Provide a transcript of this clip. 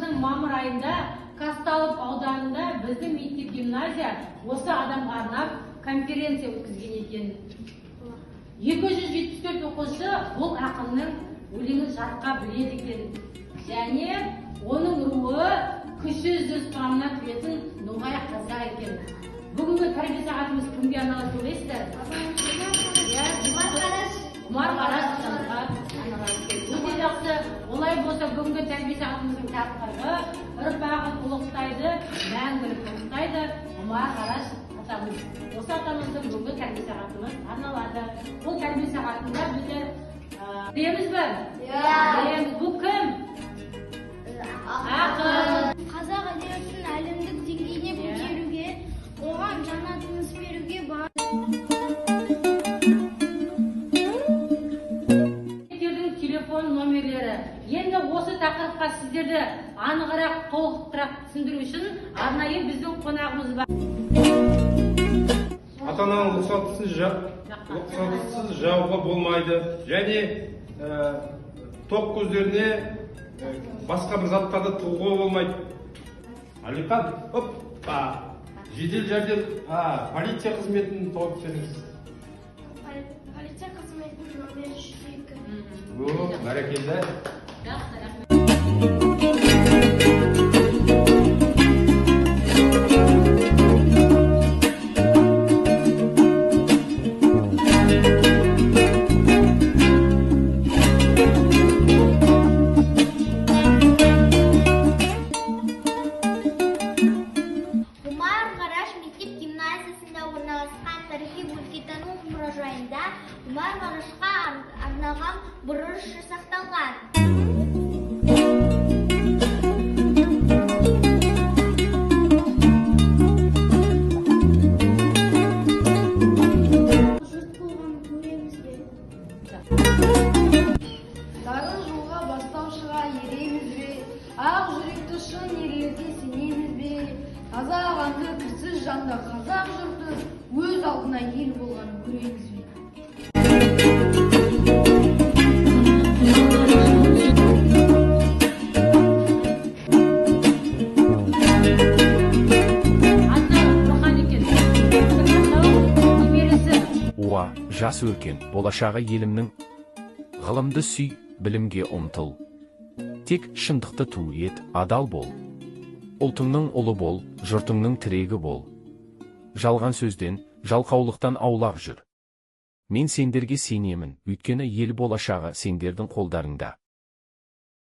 жылдың мамыр айында Казталов ауданында біздің мектеп гимназия осы адамға арнап конференция өткізген екен. 274 оқушы бұл ақынның өлеңін жарыққа біледі екен. Және оның руы кіші жүз құрамына кіретін ноғай қазақ екен. Бүгінгі тәрбие сағатымыз кімге арналады ойлайсыздар? Құмар Қараш Атамызға арналады. Өте жақсы. Олай болса бүгінгі тәрбие сағатымыздың тақырыбы ұрпағын ұлықтайды, мәңгілік ұлықтайды Құмар Қараш атамыз. Осы атамыздың бүгінгі тәрбие сағатымыз арналады. Бұл тәрбие сағатында біздер білеміз бе? Білеміз. Бұл кім? Ақын. Қазақ әдебиетін әлемдік деңгейіне көтеруге, оған жаңа тыныс беруге бар. Телефон номерлері. Енді осы тақырыпқа сіздерді анығырақ, толықтырақ түсіндіру үшін арнайы біздің қонағымыз бар. Ата-ананың рұқсатысыз жауға болмайды. Және топ көздеріне басқа бір заттарды тұлғуға болмайды. Алихан, жедел жәрдем полиция қызметін тауып беріңіз. Полиция қызметінің номері 102. Бәрекелді. Құмар Қарашқа арналған бұрыш жасақталған. Жұрт болған көреміз бе? Сары жолға бастаушыға ереміз бе? Ақ жүректі шын ерлерге сенеміз бе? Таза қанды кірсіз жанды қазақ жұрты өз алдына ел болған көреміз бе? Жас өркен, болашағы елімнің. Ғылымды сүй, білімге ұмтыл. Тек шындықты ту ет, адал бол. Ұлтыңның ұлы бол, жұртыңның тірегі бол. Жалған сөзден, жалқаулықтан аулақ жүр. Мен сендерге сенемін, өйткені ел болашағы сендердің қолдарыңда.